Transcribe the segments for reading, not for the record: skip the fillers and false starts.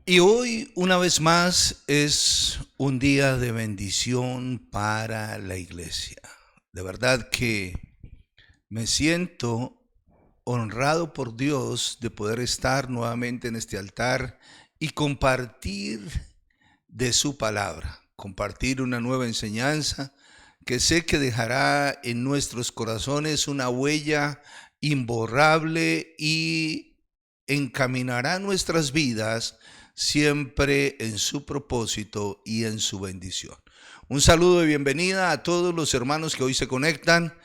Y hoy, una vez más, es un día de bendición para la iglesia. De verdad que me siento honrado por Dios de poder estar nuevamente en este altar y compartir de su palabra, compartir una nueva enseñanza que sé que dejará en nuestros corazones una huella imborrable y encaminará nuestras vidas siempre en su propósito y en su bendición. Un saludo de bienvenida a todos los hermanos que hoy se conectan,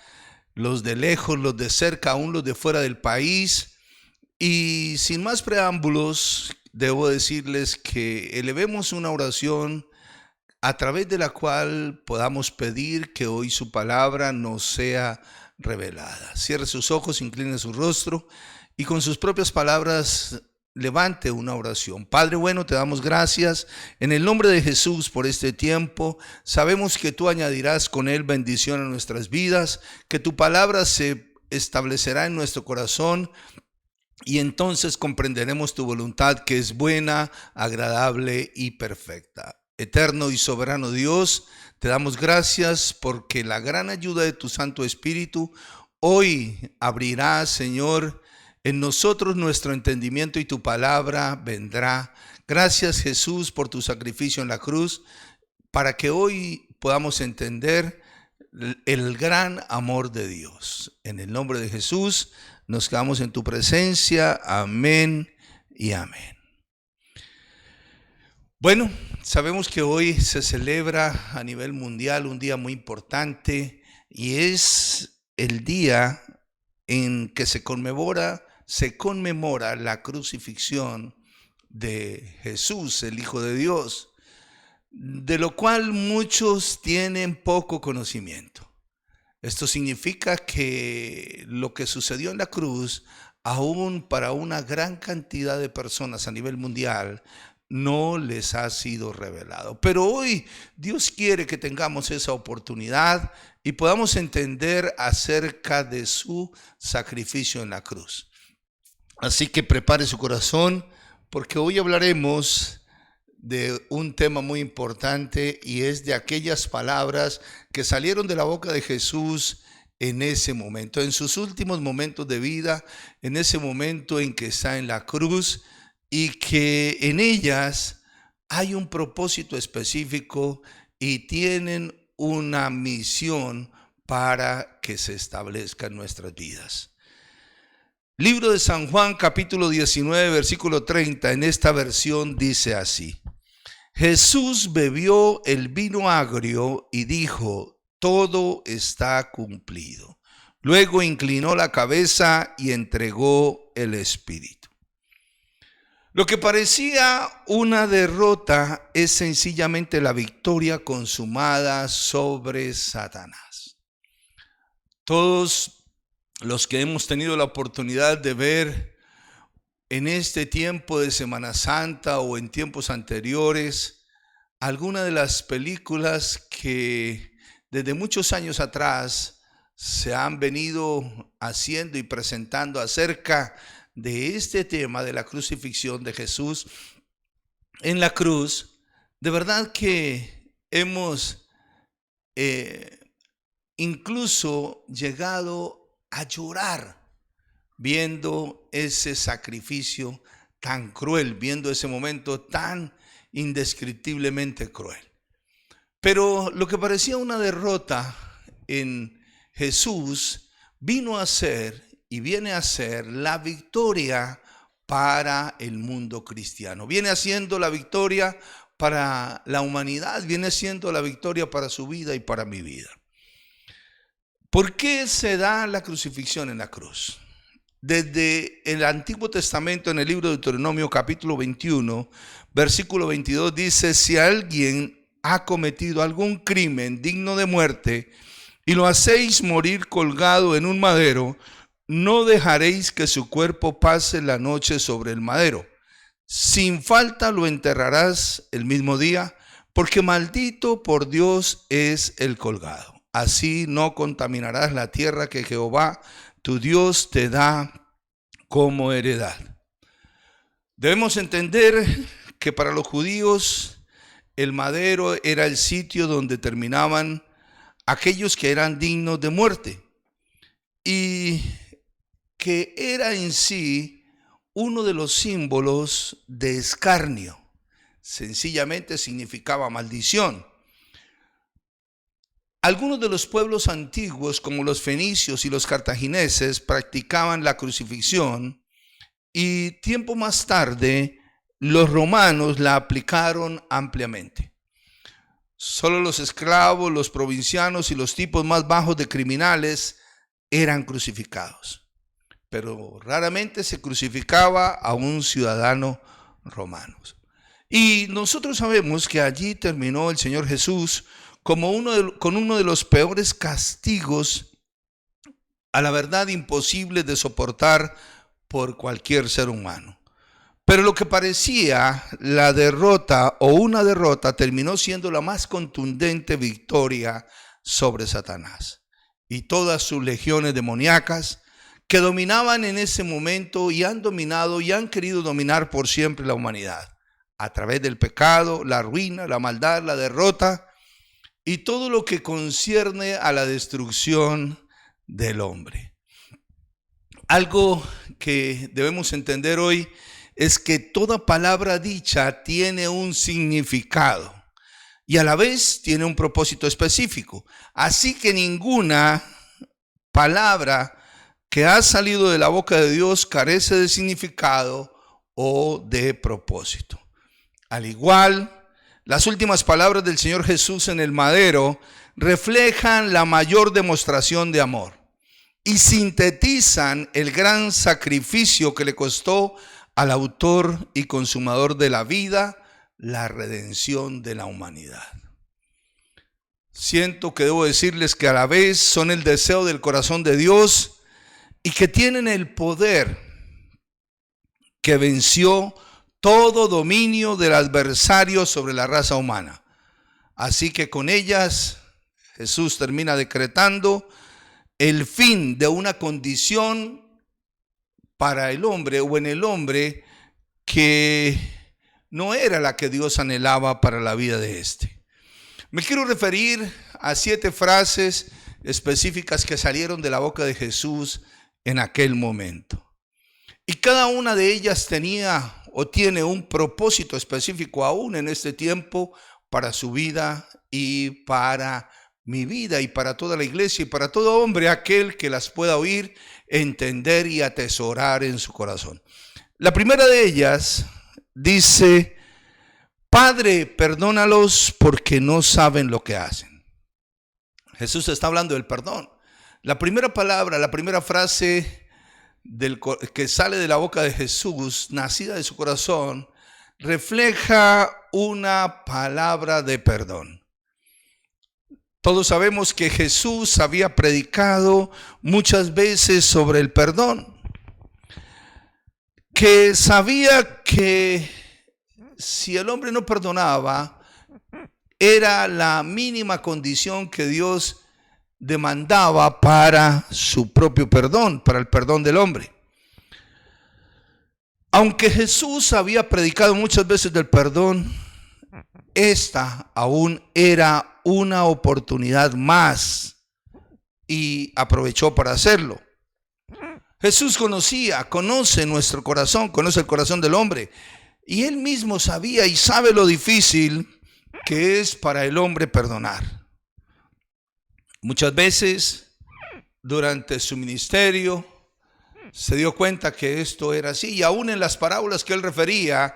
los de lejos, los de cerca, aún los de fuera del país. Y sin más preámbulos, debo decirles que elevemos una oración a través de la cual podamos pedir que hoy su palabra nos sea revelada. Cierre sus ojos, incline su rostro y con sus propias palabras levante una oración. Padre bueno, te damos gracias en el nombre de Jesús por este tiempo. Sabemos que tú añadirás con él bendición a nuestras vidas, que tu palabra se establecerá en nuestro corazón y entonces comprenderemos tu voluntad, que es buena, agradable y perfecta. Eterno y soberano Dios, te damos gracias porque la gran ayuda de tu Santo Espíritu hoy abrirá, Señor, en nosotros nuestro entendimiento y tu palabra vendrá. Gracias, Jesús, por tu sacrificio en la cruz, para que hoy podamos entender el gran amor de Dios. En el nombre de Jesús nos quedamos en tu presencia. Amén y amén. Bueno, sabemos que hoy se celebra a nivel mundial un día muy importante y es el día en que se conmemora la crucifixión de Jesús, el Hijo de Dios, de lo cual muchos tienen poco conocimiento. Esto significa que lo que sucedió en la cruz, aún para una gran cantidad de personas a nivel mundial, no les ha sido revelado. Pero hoy Dios quiere que tengamos esa oportunidad y podamos entender acerca de su sacrificio en la cruz. Así que prepare su corazón, porque hoy hablaremos de un tema muy importante y es de aquellas palabras que salieron de la boca de Jesús en ese momento, en sus últimos momentos de vida, en ese momento en que está en la cruz y que en ellas hay un propósito específico y tienen una misión para que se establezca en nuestras vidas. Libro de San Juan, capítulo 19, versículo 30, en esta versión dice así: Jesús bebió el vino agrio y dijo: todo está cumplido. Luego inclinó la cabeza y entregó el espíritu. Lo que parecía una derrota es sencillamente la victoria consumada sobre Satanás. Todos los que hemos tenido la oportunidad de ver en este tiempo de Semana Santa o en tiempos anteriores alguna de las películas que desde muchos años atrás se han venido haciendo y presentando acerca de este tema de la crucifixión de Jesús en la cruz, de verdad que hemos incluso llegado a llorar viendo ese sacrificio tan cruel, viendo ese momento tan indescriptiblemente cruel. Pero lo que parecía una derrota en Jesús vino a ser y viene a ser la victoria para el mundo cristiano. Viene haciendo la victoria para la humanidad, viene siendo la victoria para su vida y para mi vida. ¿Por qué se da la crucifixión en la cruz? Desde el Antiguo Testamento, en el libro de Deuteronomio capítulo 21, versículo 22, dice: si alguien ha cometido algún crimen digno de muerte y lo hacéis morir colgado en un madero, no dejaréis que su cuerpo pase la noche sobre el madero. Sin falta lo enterrarás el mismo día, porque maldito por Dios es el colgado. Así no contaminarás la tierra que Jehová tu Dios te da como heredad. Debemos entender que para los judíos el madero era el sitio donde terminaban aquellos que eran dignos de muerte, y que era en sí uno de los símbolos de escarnio. Sencillamente significaba maldición. Algunos de los pueblos antiguos, como los fenicios y los cartagineses, practicaban la crucifixión, y tiempo más tarde los romanos la aplicaron ampliamente. Solo los esclavos, los provincianos y los tipos más bajos de criminales eran crucificados, pero raramente se crucificaba a un ciudadano romano. Y nosotros sabemos que allí terminó el Señor Jesús con uno de los peores castigos, a la verdad imposible de soportar por cualquier ser humano. Pero lo que parecía la derrota o una derrota terminó siendo la más contundente victoria sobre Satanás y todas sus legiones demoníacas que dominaban en ese momento y han dominado y han querido dominar por siempre la humanidad a través del pecado, la ruina, la maldad, la derrota y todo lo que concierne a la destrucción del hombre. Algo que debemos entender hoy es que toda palabra dicha tiene un significado y a la vez tiene un propósito específico. Así que ninguna palabra que ha salido de la boca de Dios carece de significado o de propósito. Al igual, las últimas palabras del Señor Jesús en el madero reflejan la mayor demostración de amor y sintetizan el gran sacrificio que le costó al autor y consumador de la vida la redención de la humanidad. Siento que debo decirles que a la vez son el deseo del corazón de Dios y que tienen el poder que venció todo dominio del adversario sobre la raza humana. Así que con ellas Jesús termina decretando el fin de una condición para el hombre o en el hombre que no era la que Dios anhelaba para la vida de éste. Me quiero referir a 7 frases específicas que salieron de la boca de Jesús en aquel momento. Y cada una de ellas tenía o tiene un propósito específico aún en este tiempo para su vida y para mi vida y para toda la iglesia y para todo hombre, aquel que las pueda oír, entender y atesorar en su corazón. La primera de ellas dice: Padre, perdónalos porque no saben lo que hacen. Jesús está hablando del perdón. La primera palabra, la primera frase que sale de la boca de Jesús, nacida de su corazón, refleja una palabra de perdón. Todos sabemos que Jesús había predicado muchas veces sobre el perdón, que sabía que si el hombre no perdonaba, era la mínima condición que Dios demandaba para su propio perdón, para el perdón del hombre. Aunque Jesús había predicado muchas veces del perdón, esta aún era una oportunidad más y aprovechó para hacerlo. Jesús conoce nuestro corazón, conoce el corazón del hombre, y él mismo sabía y sabe lo difícil que es para el hombre perdonar. Muchas veces durante su ministerio se dio cuenta que esto era así, y aún en las parábolas que él refería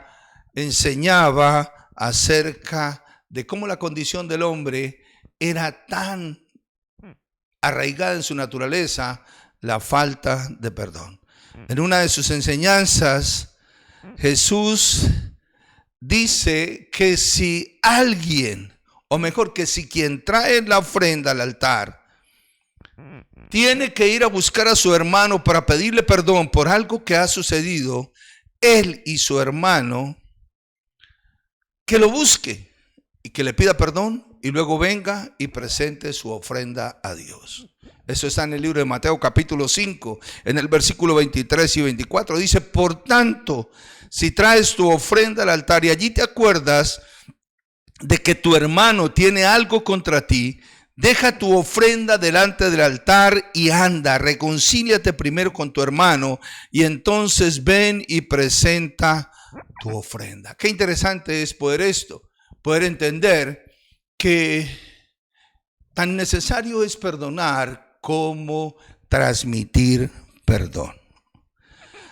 enseñaba acerca de cómo la condición del hombre era tan arraigada en su naturaleza, la falta de perdón. En una de sus enseñanzas, Jesús dice que si alguien, o mejor que si quien trae la ofrenda al altar, tiene que ir a buscar a su hermano para pedirle perdón por algo que ha sucedido, él y su hermano, que lo busque y que le pida perdón y luego venga y presente su ofrenda a Dios. Eso está en el libro de Mateo capítulo 5, en el versículo 23 y 24. Dice: por tanto, si traes tu ofrenda al altar y allí te acuerdas de que tu hermano tiene algo contra ti, deja tu ofrenda delante del altar y anda, reconcíliate primero con tu hermano y entonces ven y presenta tu ofrenda. Qué interesante es poder entender que tan necesario es perdonar como transmitir perdón.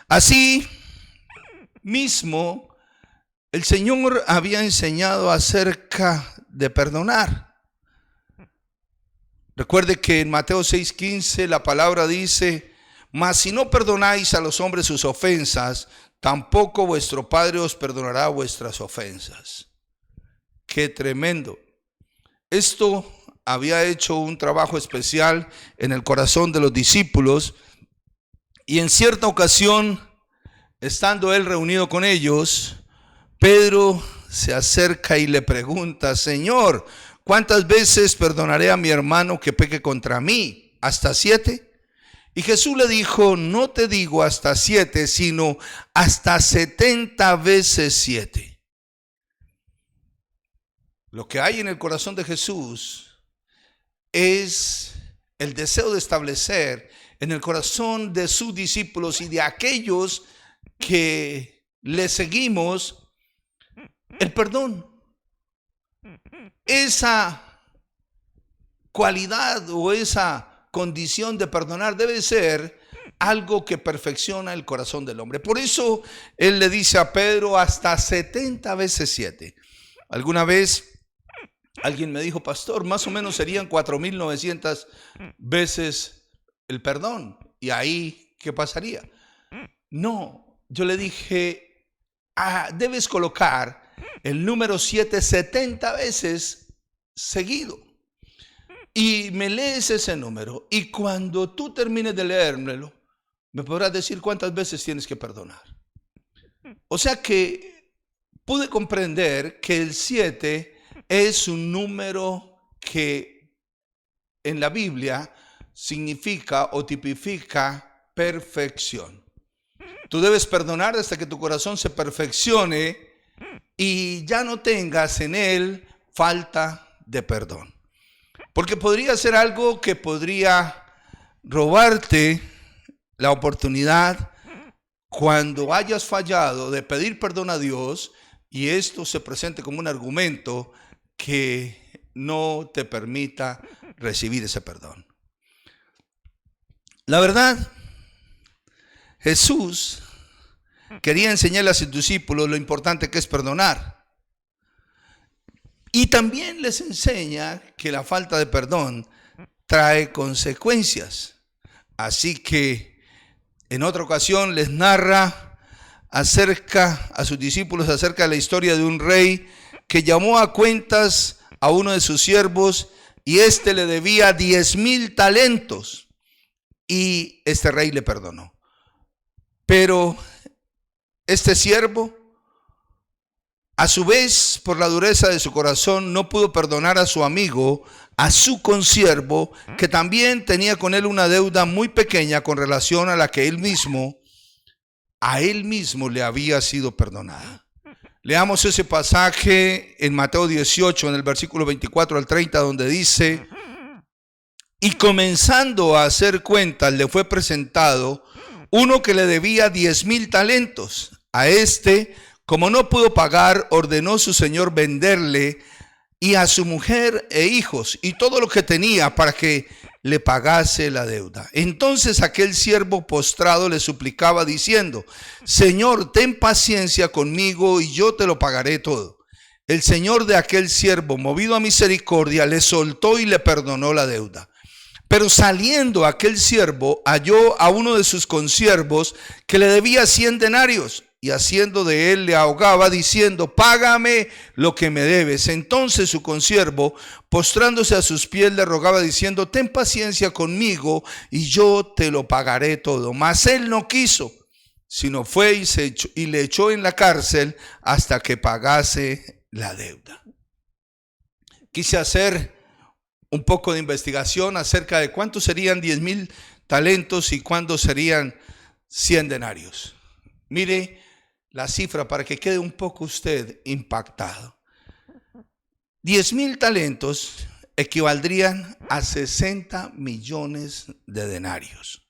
Así mismo, el Señor había enseñado acerca de perdonar. Recuerde que en Mateo 6:15 la palabra dice: mas si no perdonáis a los hombres sus ofensas, tampoco vuestro Padre os perdonará vuestras ofensas. Qué tremendo. Esto había hecho un trabajo especial en el corazón de los discípulos, y en cierta ocasión, estando él reunido con ellos, Pedro se acerca y le pregunta: Señor, ¿cuántas veces perdonaré a mi hermano que peque contra mí? ¿Hasta 7? Y Jesús le dijo: no te digo hasta 7, sino hasta 70 veces 7. Lo que hay en el corazón de Jesús es el deseo de establecer en el corazón de sus discípulos y de aquellos que le seguimos el perdón. Esa cualidad o esa condición de perdonar debe ser algo que perfecciona el corazón del hombre. Por eso él le dice a Pedro: hasta 70 veces 7. Alguna vez alguien me dijo: pastor, más o menos serían 4,900 veces el perdón. ¿Y ahí qué pasaría? No, yo le dije: debes colocar el número 7 70 veces seguido. Y me lees ese número, y cuando tú termines de leérmelo, me podrás decir cuántas veces tienes que perdonar. O sea que pude comprender que el 7 es un número que en la Biblia significa o tipifica perfección. Tú debes perdonar hasta que tu corazón se perfeccione y ya no tengas en él falta de perdón. Porque podría ser algo que podría robarte la oportunidad cuando hayas fallado de pedir perdón a Dios y esto se presente como un argumento que no te permita recibir ese perdón. La verdad, Jesús quería enseñarle a sus discípulos lo importante que es perdonar. Y también les enseña que la falta de perdón trae consecuencias. Así que en otra ocasión les narra a sus discípulos acerca de la historia de un rey que llamó a cuentas a uno de sus siervos y éste le debía 10,000 talentos y este rey le perdonó. Pero este siervo, a su vez, por la dureza de su corazón, no pudo perdonar a su amigo, a su consiervo, que también tenía con él una deuda muy pequeña con relación a la que a él mismo le había sido perdonada. Leamos ese pasaje en Mateo 18, en el versículo 24 al 30, donde dice: y comenzando a hacer cuentas, le fue presentado uno que le debía 10,000 talentos. A este, como no pudo pagar, ordenó su señor venderle y a su mujer e hijos y todo lo que tenía para que le pagase la deuda. Entonces aquel siervo postrado le suplicaba diciendo: Señor, ten paciencia conmigo y yo te lo pagaré todo. El señor de aquel siervo, movido a misericordia, le soltó y le perdonó la deuda. Pero saliendo aquel siervo, halló a uno de sus consiervos que le debía 100 denarios. Y haciendo de él le ahogaba diciendo: págame lo que me debes. Entonces su consiervo, postrándose a sus pies, le rogaba diciendo: ten paciencia conmigo y yo te lo pagaré todo. Mas él no quiso, sino fue y le echó en la cárcel hasta que pagase la deuda. Quise hacer un poco de investigación acerca de cuántos serían 10,000 talentos y cuántos serían 100 denarios. Mire, la cifra para que quede un poco usted impactado. 10,000 talentos equivaldrían a 60 millones de denarios.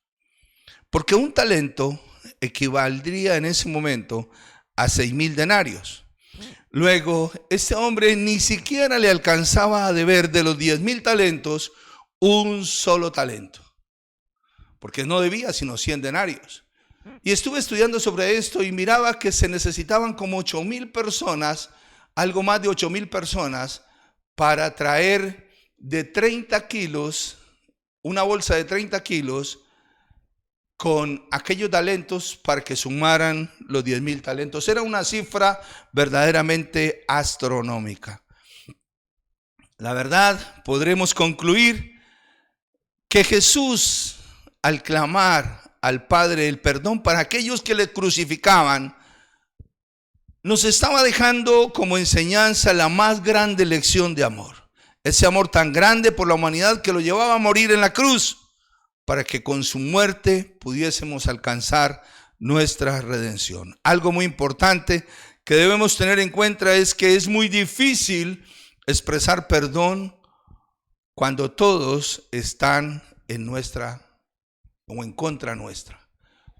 Porque un talento equivaldría en ese momento a 6,000 denarios. Luego, este hombre ni siquiera le alcanzaba a deber de los 10,000 talentos un solo talento, porque no debía sino 100 denarios. Y estuve estudiando sobre esto y miraba que se necesitaban como 8,000 personas, algo más de 8,000 personas, para traer de 30 kilos, una bolsa de 30 kilos, con aquellos talentos para que sumaran los 10,000 talentos. Era una cifra verdaderamente astronómica. La verdad, podremos concluir que Jesús, al clamar al Padre el perdón para aquellos que le crucificaban, nos estaba dejando como enseñanza la más grande lección de amor. Ese amor tan grande por la humanidad que lo llevaba a morir en la cruz, para que con su muerte pudiésemos alcanzar nuestra redención. Algo muy importante que debemos tener en cuenta es que es muy difícil expresar perdón cuando todos están en nuestra o en contra nuestra.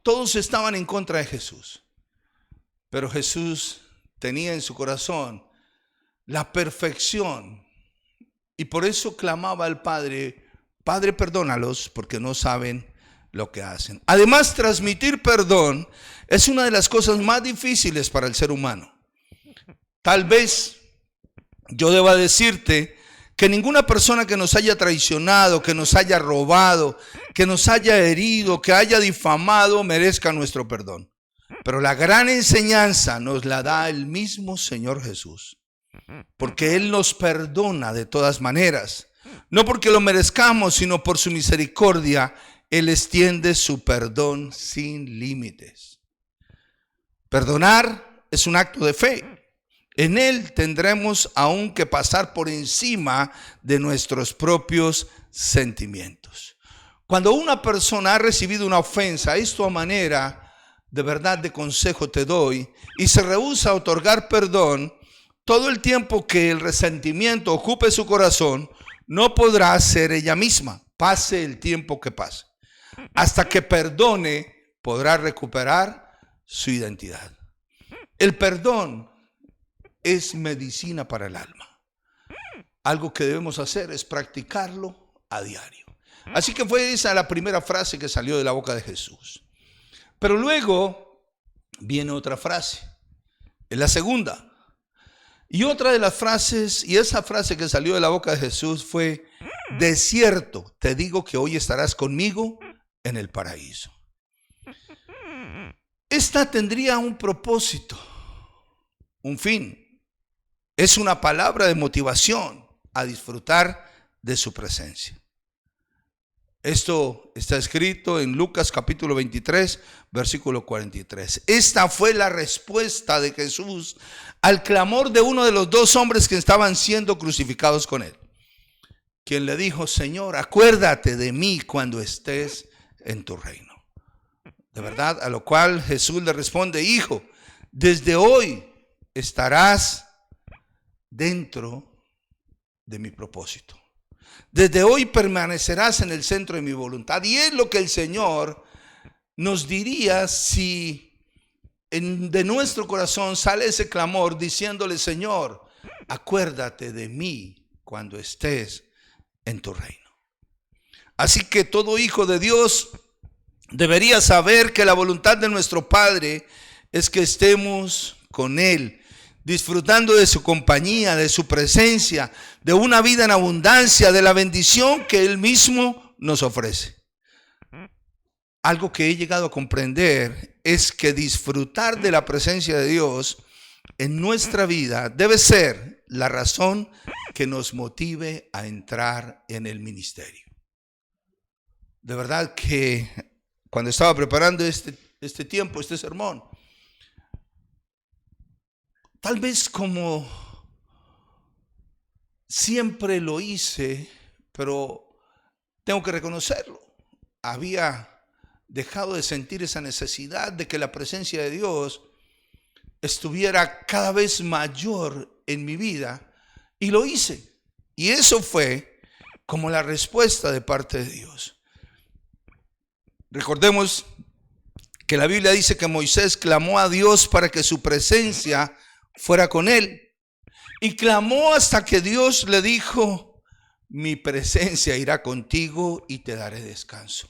Todos estaban en contra de Jesús, pero Jesús tenía en su corazón la perfección y por eso clamaba al Padre: Padre, perdónalos porque no saben lo que hacen. Además, transmitir perdón es una de las cosas más difíciles para el ser humano. Tal vez yo deba decirte que ninguna persona que nos haya traicionado, que nos haya robado, que nos haya herido, que haya difamado, merezca nuestro perdón. Pero la gran enseñanza nos la da el mismo Señor Jesús, porque Él nos perdona de todas maneras. No porque lo merezcamos, sino por su misericordia, Él extiende su perdón sin límites. Perdonar es un acto de fe. En Él tendremos aún que pasar por encima de nuestros propios sentimientos. Cuando una persona ha recibido una ofensa, esto a manera de verdad de consejo te doy, y se rehúsa a otorgar perdón, todo el tiempo que el resentimiento ocupe su corazón, no podrá ser ella misma, pase el tiempo que pase. Hasta que perdone, podrá recuperar su identidad. El perdón es medicina para el alma. Algo que debemos hacer es practicarlo a diario. Así que fue esa la primera frase que salió de la boca de Jesús. Pero luego viene otra frase, es la segunda. Y otra de las frases, y esa frase que salió de la boca de Jesús fue: de cierto te digo que hoy estarás conmigo en el paraíso. Esta tendría un propósito, un fin. Es una palabra de motivación a disfrutar de su presencia. Esto está escrito en Lucas capítulo 23, versículo 43. Esta fue la respuesta de Jesús al clamor de uno de los dos hombres que estaban siendo crucificados con él, quien le dijo: Señor, acuérdate de mí cuando estés en tu reino. De verdad, a lo cual Jesús le responde: hijo, desde hoy estarás dentro de mi propósito. Desde hoy permanecerás en el centro de mi voluntad. Y es lo que el Señor nos diría si de nuestro corazón sale ese clamor diciéndole: Señor, acuérdate de mí cuando estés en tu reino. Así que todo hijo de Dios debería saber que la voluntad de nuestro Padre es que estemos con Él, disfrutando de su compañía, de su presencia, de una vida en abundancia, de la bendición que Él mismo nos ofrece. Algo que he llegado a comprender es que disfrutar de la presencia de Dios en nuestra vida debe ser la razón que nos motive a entrar en el ministerio. De verdad que cuando estaba preparando este tiempo, este sermón, tal vez como siempre lo hice, pero tengo que reconocerlo, había dejado de sentir esa necesidad de que la presencia de Dios estuviera cada vez mayor en mi vida, y lo hice. Y eso fue como la respuesta de parte de Dios. Recordemos que la Biblia dice que Moisés clamó a Dios para que su presencia fuera con él. Y clamó hasta que Dios le dijo: mi presencia irá contigo y te daré descanso.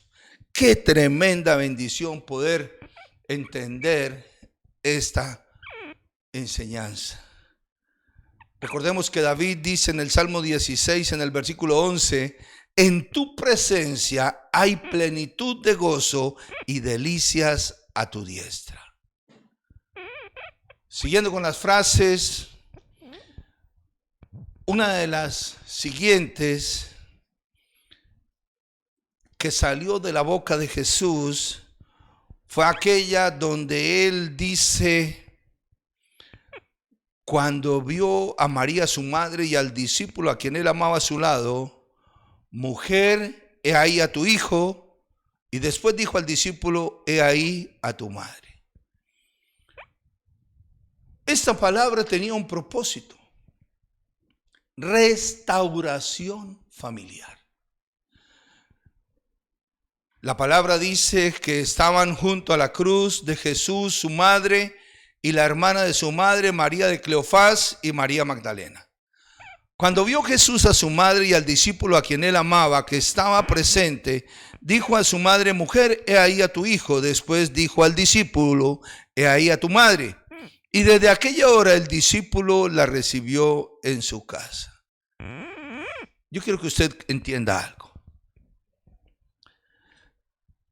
Qué tremenda bendición poder entender esta enseñanza. Recordemos que David dice en el Salmo 16, en el versículo 11: en tu presencia hay plenitud de gozo y delicias a tu diestra. Siguiendo con las frases, una de las siguientes que salió de la boca de Jesús fue aquella donde él dice, cuando vio a María su madre y al discípulo a quien él amaba a su lado: mujer, he ahí a tu hijo. Y después dijo al discípulo: he ahí a tu madre. Esta palabra tenía un propósito: restauración familiar. La palabra dice que estaban junto a la cruz de Jesús su madre y la hermana de su madre, María de Cleofás y María Magdalena. Cuando vio Jesús a su madre y al discípulo a quien él amaba que estaba presente, dijo a su madre: mujer, he ahí a tu hijo. Después dijo al discípulo: he ahí a tu madre. Y desde aquella hora el discípulo la recibió en su casa. Yo quiero que usted entienda algo.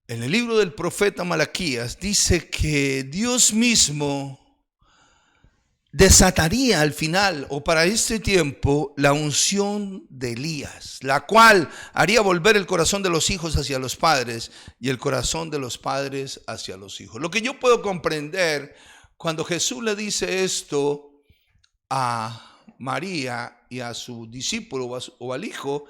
En el libro del profeta Malaquías dice que Dios mismo desataría al final, o para este tiempo, la unción de Elías, la cual haría volver el corazón de los hijos hacia los padres y el corazón de los padres hacia los hijos. Lo que yo puedo comprender cuando Jesús le dice esto a María y a su discípulo o al hijo,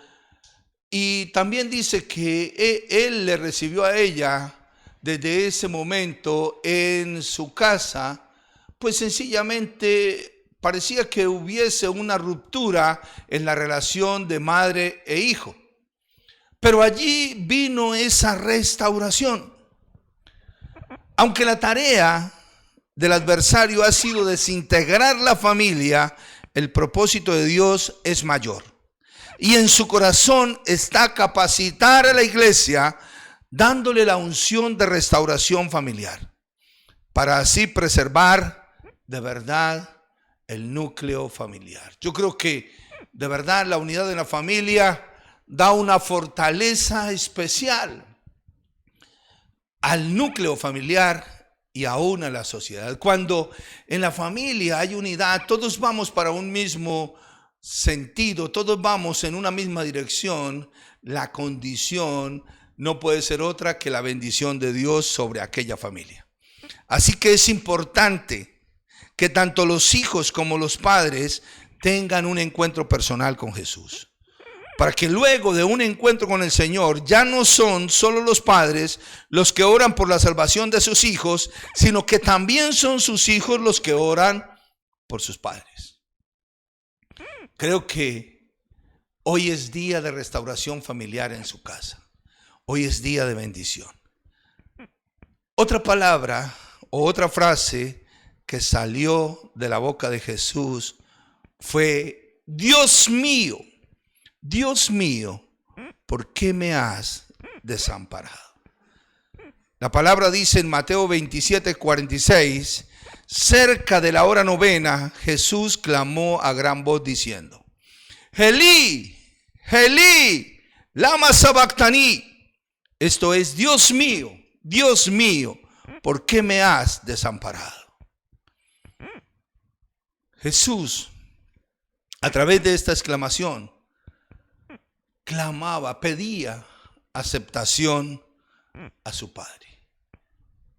y también dice que él le recibió a ella desde ese momento en su casa, pues sencillamente parecía que hubiese una ruptura en la relación de madre e hijo. Pero allí vino esa restauración. Aunque la tarea del adversario ha sido desintegrar la familia, el propósito de Dios es mayor. Y en su corazón está capacitar a la iglesia, dándole la unción de restauración familiar, para así preservar de verdad el núcleo familiar. Yo creo que de verdad la unidad de la familia da una fortaleza especial al núcleo familiar y aún a la sociedad. Cuando en la familia hay unidad, todos vamos para un mismo sentido, todos vamos en una misma dirección, la condición no puede ser otra que la bendición de Dios sobre aquella familia. Así que es importante que tanto los hijos como los padres tengan un encuentro personal con Jesús, para que luego de un encuentro con el Señor ya no son solo los padres los que oran por la salvación de sus hijos, sino que también son sus hijos los que oran por sus padres. Creo que hoy es día de restauración familiar en su casa. Hoy es día de bendición. Otra palabra o otra frase que salió de la boca de Jesús fue: Dios mío, ¿por qué me has desamparado? La palabra dice en Mateo 27:46: cerca de la hora novena, Jesús clamó a gran voz diciendo: Elí, Elí, lama sabactani. Esto es: Dios mío, ¿por qué me has desamparado? Jesús, a través de esta exclamación, clamaba, pedía aceptación a su Padre.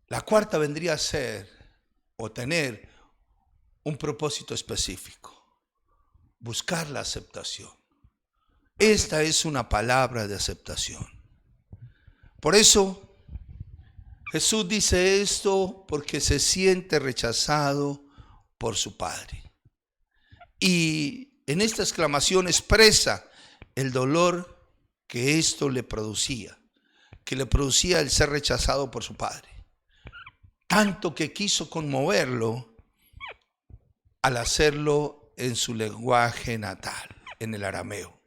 La cuarta vendría a ser o tener un propósito específico: buscar la aceptación. Esta es una palabra de aceptación. Por eso Jesús dice esto, porque se siente rechazado por su Padre. Y en esta exclamación expresa el dolor que esto le producía, que le producía el ser rechazado por su Padre. Tanto que quiso conmoverlo al hacerlo en su lenguaje natal, en el arameo.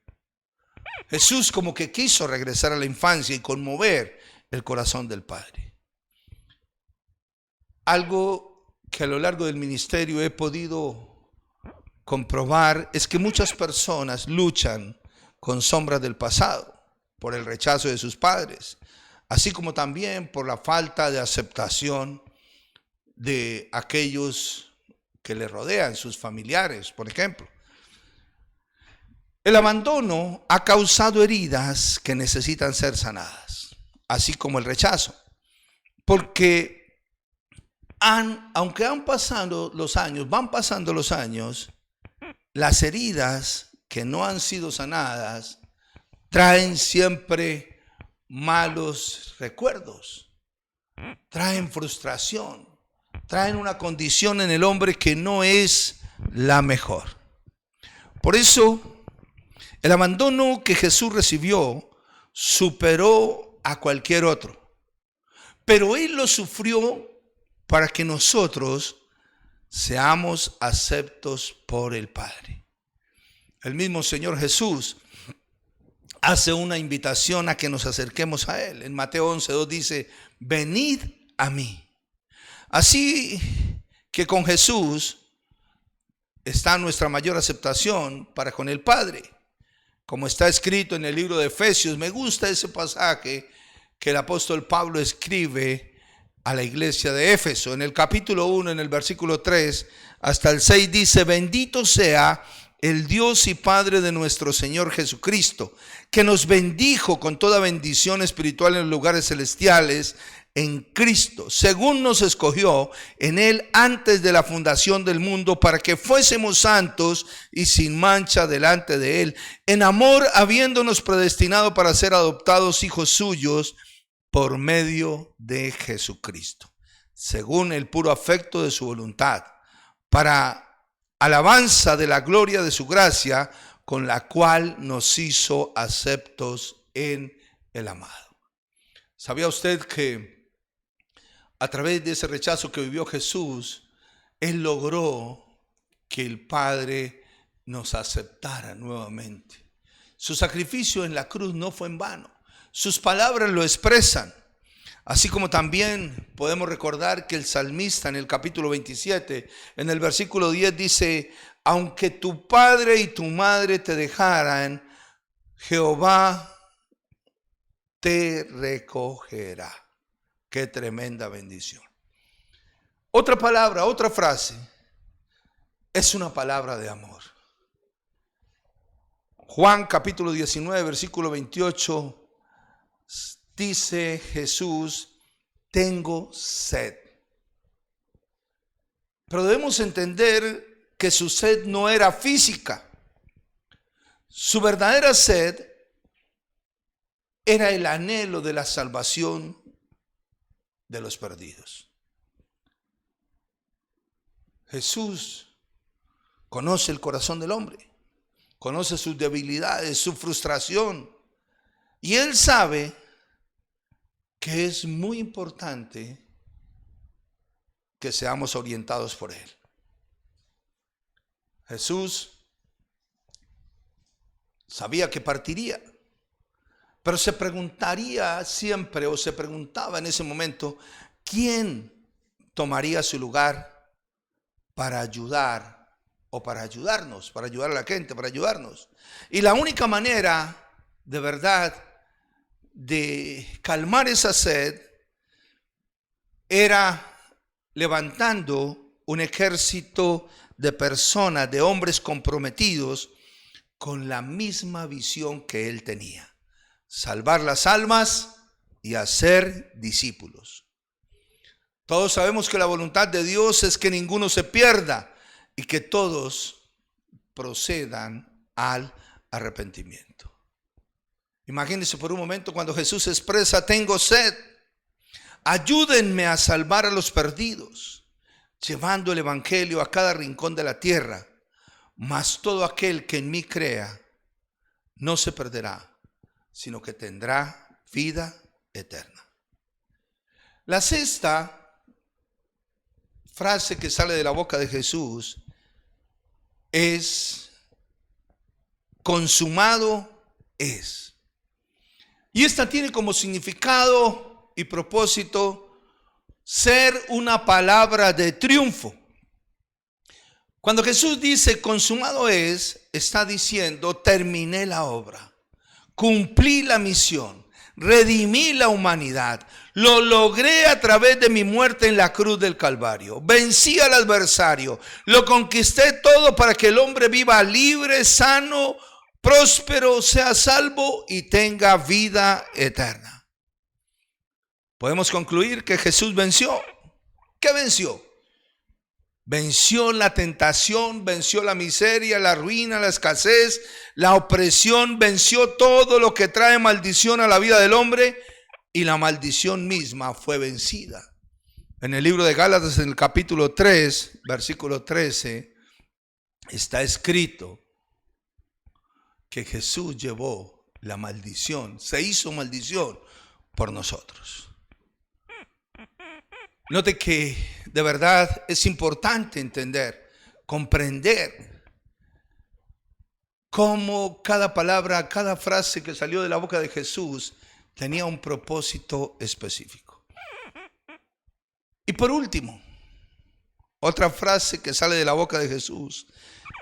Jesús como que quiso regresar a la infancia y conmover el corazón del Padre. Algo que a lo largo del ministerio he podido comprobar es que muchas personas luchan con sombras del pasado, por el rechazo de sus padres, así como también por la falta de aceptación de aquellos que le rodean, sus familiares, por ejemplo. El abandono ha causado heridas que necesitan ser sanadas, así como el rechazo, porque aunque van pasando los años, las heridas que no han sido sanadas traen siempre malos recuerdos, traen frustración, traen una condición en el hombre que no es la mejor. Por eso, el abandono que Jesús recibió superó a cualquier otro, pero Él lo sufrió para que nosotros seamos aceptos por el Padre. El mismo Señor Jesús hace una invitación a que nos acerquemos a Él. En Mateo 11:2 dice, venid a mí. Así que con Jesús está nuestra mayor aceptación para con el Padre. Como está escrito en el libro de Efesios, me gusta ese pasaje que el apóstol Pablo escribe a la iglesia de Éfeso. En el capítulo 1, en el versículo 3 hasta el 6 dice, bendito sea el Dios y Padre de nuestro Señor Jesucristo, que nos bendijo con toda bendición espiritual en los lugares celestiales en Cristo, según nos escogió en Él antes de la fundación del mundo, para que fuésemos santos y sin mancha delante de Él, en amor habiéndonos predestinado para ser adoptados hijos suyos por medio de Jesucristo, según el puro afecto de su voluntad, para alabanza de la gloria de su gracia, con la cual nos hizo aceptos en el amado. ¿Sabía usted que a través de ese rechazo que vivió Jesús, Él logró que el Padre nos aceptara nuevamente? Su sacrificio en la cruz no fue en vano. Sus palabras lo expresan. Así como también podemos recordar que el salmista en el capítulo 27, en el versículo 10 dice, aunque tu padre y tu madre te dejaran, Jehová te recogerá. Qué tremenda bendición. Otra palabra, otra frase, es una palabra de amor. Juan capítulo 19, versículo 28, dice Jesús, tengo sed. Pero debemos entender que su sed no era física. Su verdadera sed era el anhelo de la salvación de los perdidos. Jesús conoce el corazón del hombre, conoce sus debilidades, su frustración, y Él sabe que es muy importante que seamos orientados por Él. Jesús sabía que partiría, pero se preguntaría siempre, o se preguntaba en ese momento, ¿quién tomaría su lugar para ayudar o para ayudarnos, para ayudar a la gente, para ayudarnos? Y la única manera de verdad de calmar esa sed era levantando un ejército de personas, de hombres comprometidos con la misma visión que él tenía: salvar las almas y hacer discípulos. Todos sabemos que la voluntad de Dios es que ninguno se pierda y que todos procedan al arrepentimiento. Imagínense por un momento cuando Jesús expresa: tengo sed, ayúdenme a salvar a los perdidos. llevando el evangelio a cada rincón de la tierra. Mas todo aquel que en mí crea no se perderá, sino que tendrá vida eterna. La sexta frase que sale de la boca de Jesús es: consumado es. Y esta tiene como significado y propósito ser una palabra de triunfo. Cuando Jesús dice consumado es, está diciendo terminé la obra, cumplí la misión, redimí la humanidad, lo logré a través de mi muerte en la cruz del Calvario, vencí al adversario, lo conquisté todo para que el hombre viva libre, sano, próspero, sea salvo y tenga vida eterna. Podemos concluir que Jesús venció. ¿Qué venció? Venció la tentación, venció la miseria, la ruina, la escasez, la opresión, venció todo lo que trae maldición a la vida del hombre, y la maldición misma fue vencida. En el libro de Gálatas, en el capítulo 3, versículo 13, está escrito que Jesús llevó la maldición, se hizo maldición por nosotros. Note que de verdad es importante entender, comprender cómo cada palabra, cada frase que salió de la boca de Jesús tenía un propósito específico. Y por último, otra frase que sale de la boca de Jesús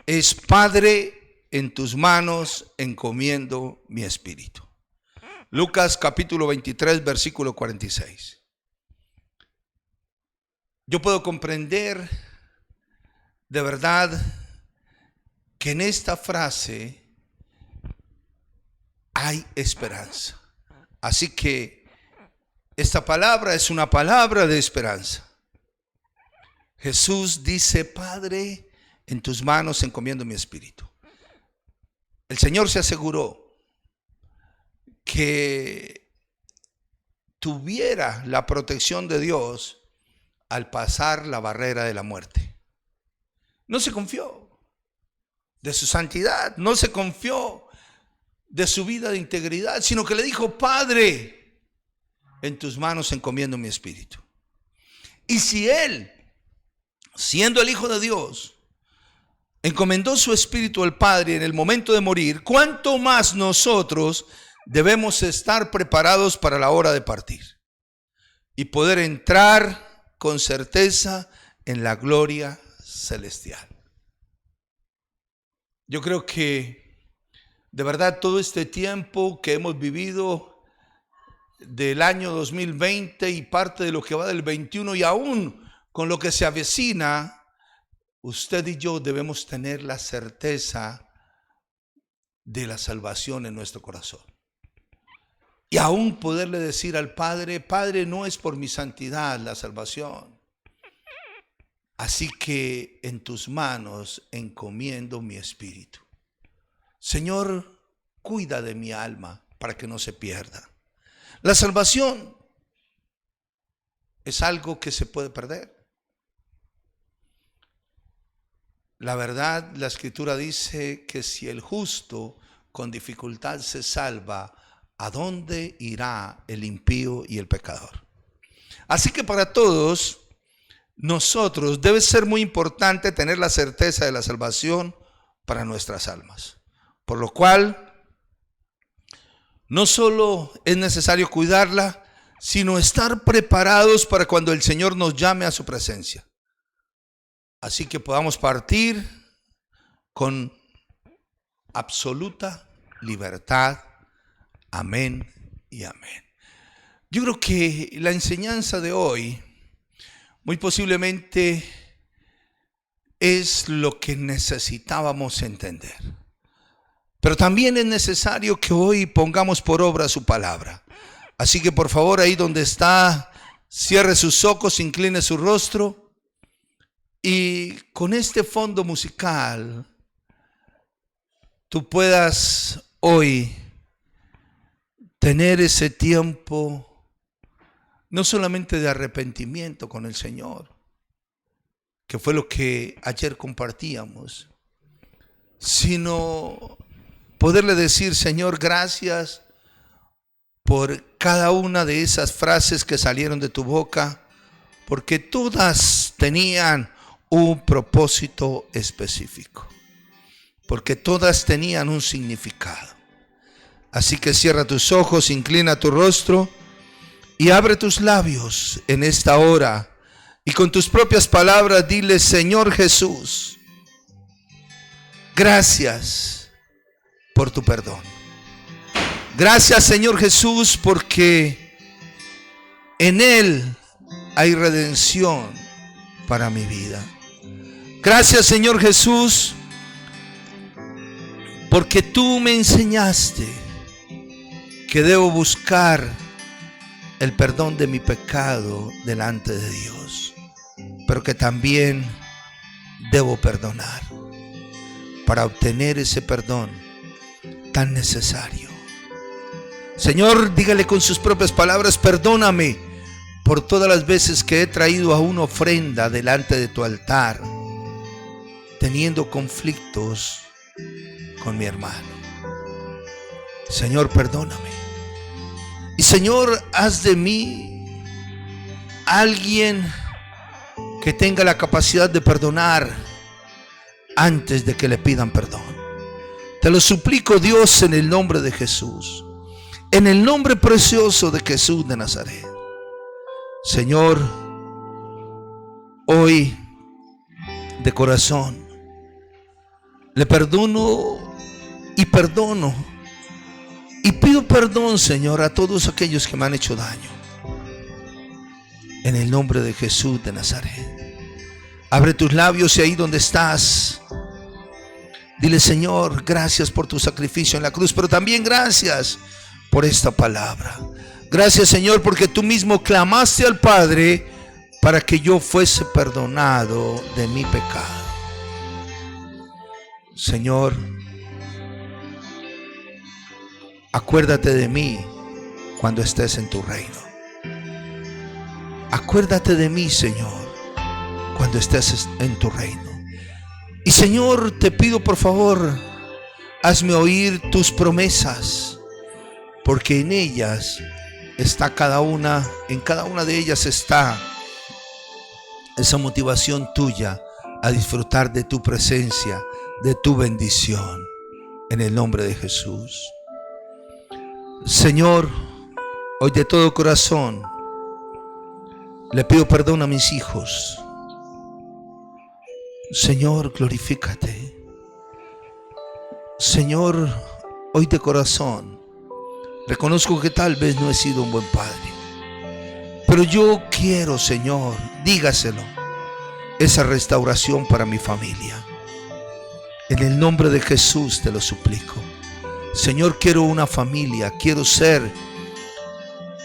es: Padre, en tus manos encomiendo mi espíritu. Lucas capítulo 23, versículo 46. Yo puedo comprender de verdad que en esta frase hay esperanza. Así que esta palabra es una palabra de esperanza. Jesús dice: Padre, en tus manos encomiendo mi espíritu. El Señor se aseguró que tuviera la protección de Dios al pasar la barrera de la muerte. No se confió de su santidad, no se confió de su vida de integridad, sino que le dijo: Padre, en tus manos encomiendo mi espíritu. Y si él, siendo el Hijo de Dios, encomendó su espíritu al Padre en el momento de morir, ¿cuánto más nosotros debemos estar preparados para la hora de partir y poder entrar con certeza en la gloria celestial? Yo creo que de verdad todo este tiempo que hemos vivido del año 2020 y parte de lo que va del 21 y aún con lo que se avecina, usted y yo debemos tener la certeza de la salvación en nuestro corazón. Y aún poderle decir al Padre: Padre, no es por mi santidad la salvación. Así que en tus manos encomiendo mi espíritu. Señor, cuida de mi alma para que no se pierda. La salvación es algo que se puede perder. La verdad, la Escritura dice que si el justo con dificultad se salva, ¿a dónde irá el impío y el pecador? Así que para todos nosotros debe ser muy importante tener la certeza de la salvación para nuestras almas. Por lo cual, no solo es necesario cuidarla, sino estar preparados para cuando el Señor nos llame a su presencia. Así que podamos partir con absoluta libertad. Amén y amén. Yo creo que la enseñanza de hoy muy posiblemente es lo que necesitábamos entender. Pero también es necesario que hoy pongamos por obra su palabra. Así que por favor, ahí donde está, cierre sus ojos, incline su rostro y con este fondo musical tú puedas hoy tener ese tiempo no solamente de arrepentimiento con el Señor, que fue lo que ayer compartíamos, sino poderle decir, Señor, gracias por cada una de esas frases que salieron de tu boca, porque todas tenían un propósito específico, porque todas tenían un significado. Así que cierra tus ojos, inclina tu rostro y abre tus labios en esta hora y con tus propias palabras dile, Señor Jesús, gracias por tu perdón. Gracias, Señor Jesús, porque en Él hay redención para mi vida. Gracias, Señor Jesús, porque tú me enseñaste que debo buscar el perdón de mi pecado delante de Dios, pero que también debo perdonar para obtener ese perdón tan necesario. Señor, dígale con sus propias palabras, perdóname por todas las veces que he traído a una ofrenda delante de tu altar, teniendo conflictos con mi hermano. Señor, perdóname. Y Señor, haz de mí alguien que tenga la capacidad de perdonar antes de que le pidan perdón. Te lo suplico, Dios, en el nombre de Jesús, en el nombre precioso de Jesús de Nazaret. Señor, hoy de corazón le perdono y perdono y pido perdón, Señor, a todos aquellos que me han hecho daño. En el nombre de Jesús de Nazaret. Abre tus labios y ahí donde estás, dile, Señor, gracias por tu sacrificio en la cruz, pero también gracias por esta palabra. Gracias, Señor, porque tú mismo clamaste al Padre para que yo fuese perdonado de mi pecado. Señor, acuérdate de mí cuando estés en tu reino. Acuérdate de mí, Señor, cuando estés en tu reino. Y Señor, te pido por favor, hazme oír tus promesas, porque en ellas está en cada una de ellas está esa motivación tuya a disfrutar de tu presencia, de tu bendición, en el nombre de Jesús. Señor, hoy de todo corazón le pido perdón a mis hijos. Señor, glorifícate. Señor, hoy de corazón reconozco que tal vez no he sido un buen padre, pero yo quiero, Señor, dígaselo, esa restauración para mi familia. En el nombre de Jesús te lo suplico. Señor, quiero una familia, quiero ser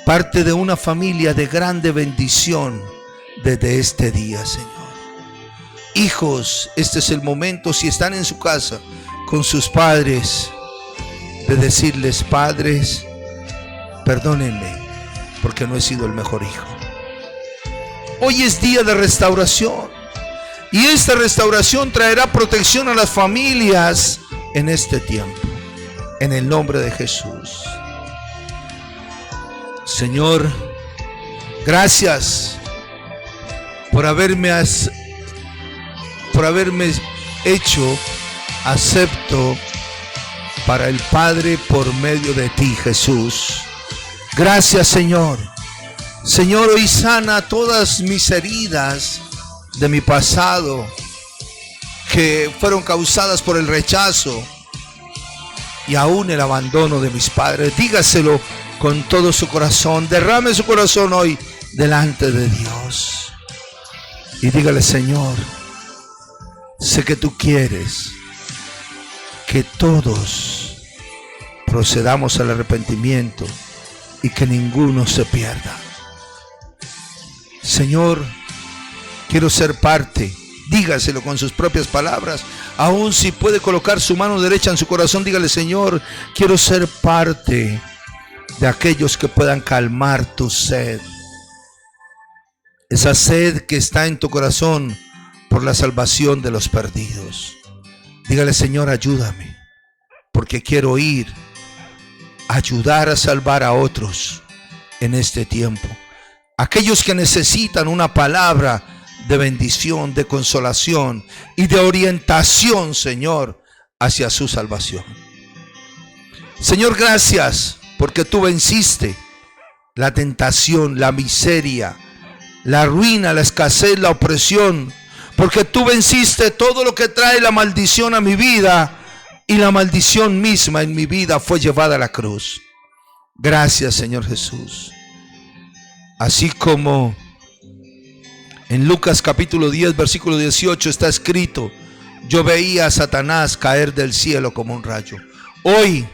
parte de una familia de grande bendición desde este día, Señor. Hijos, este es el momento, si están en su casa con sus padres, de decirles, padres, perdónenme porque no he sido el mejor hijo. Hoy es día de restauración y esta restauración traerá protección a las familias en este tiempo, en el nombre de Jesús. Señor, gracias por haberme hecho acepto para el Padre por medio de ti, Jesús. Gracias, Señor. Señor, hoy sana todas mis heridas de mi pasado que fueron causadas por el rechazo y aún el abandono de mis padres. Dígaselo con todo su corazón. Derrame su corazón hoy delante de Dios y dígale, Señor, sé que tú quieres que todos procedamos al arrepentimiento y que ninguno se pierda. Señor, quiero ser parte. Dígaselo con sus propias palabras. Aún si puede colocar su mano derecha en su corazón, dígale, Señor, quiero ser parte de aquellos que puedan calmar tu sed. Esa sed que está en tu corazón por la salvación de los perdidos. Dígale: Señor, ayúdame, porque quiero ir a ayudar a salvar a otros en este tiempo. Aquellos que necesitan una palabra de bendición, de consolación y de orientación, Señor, hacia su salvación. Señor, gracias porque tú venciste la tentación, la miseria, la ruina, la escasez, la opresión, porque tú venciste todo lo que trae la maldición a mi vida, y la maldición misma en mi vida fue llevada a la cruz. Gracias, Señor Jesús. Así como en Lucas capítulo 10, versículo 18 está escrito: yo veía a Satanás caer del cielo como un rayo. Hoy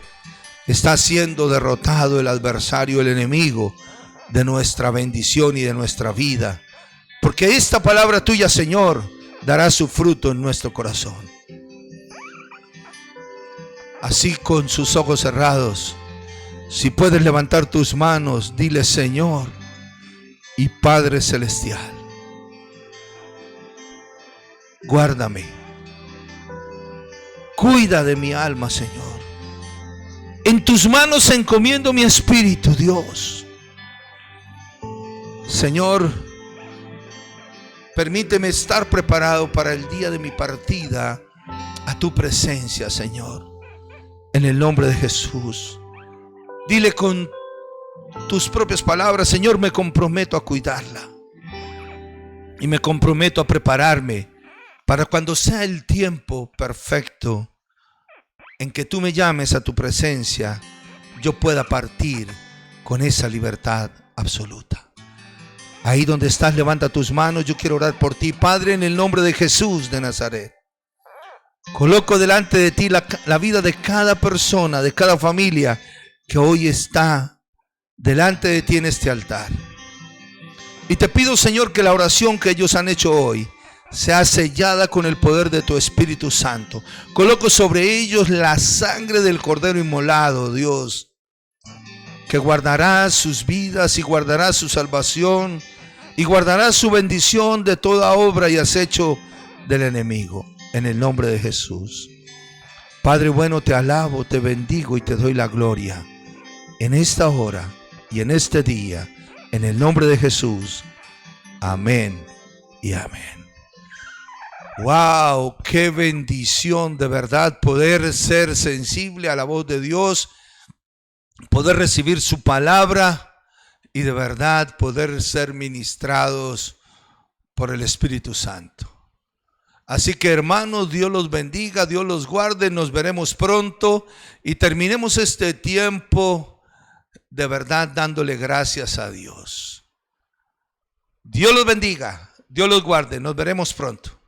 está siendo derrotado el adversario, el enemigo de nuestra bendición y de nuestra vida, porque esta palabra tuya, Señor, dará su fruto en nuestro corazón. Así, con sus ojos cerrados, si puedes levantar tus manos, dile: Señor y Padre Celestial, guárdame, cuida de mi alma, Señor. En tus manos encomiendo mi espíritu, Dios. Señor, permíteme estar preparado para el día de mi partida a tu presencia, Señor. En el nombre de Jesús. Dile con tus propias palabras: Señor, me comprometo a cuidarla. Y me comprometo a prepararme para cuando sea el tiempo perfecto en que tú me llames a tu presencia, yo pueda partir con esa libertad absoluta. Ahí donde estás, levanta tus manos. Yo quiero orar por ti, Padre, en el nombre de Jesús de Nazaret. Coloco delante de ti la vida de cada persona, de cada familia que hoy está delante de ti en este altar. Y te pido, Señor, que la oración que ellos han hecho hoy sea sellada con el poder de tu Espíritu Santo. Coloco sobre ellos la sangre del Cordero inmolado, Dios, que guardará sus vidas y guardará su salvación y guardará su bendición de toda obra y acecho del enemigo. En el nombre de Jesús. Padre bueno, te alabo, te bendigo y te doy la gloria en esta hora y en este día, en el nombre de Jesús. Amén y amén. Wow, qué bendición de verdad poder ser sensible a la voz de Dios, poder recibir su palabra y de verdad poder ser ministrados por el Espíritu Santo. Así que, hermanos, Dios los bendiga, Dios los guarde, nos veremos pronto y terminemos este tiempo de verdad dándole gracias a Dios. Dios los bendiga, Dios los guarde, nos veremos pronto.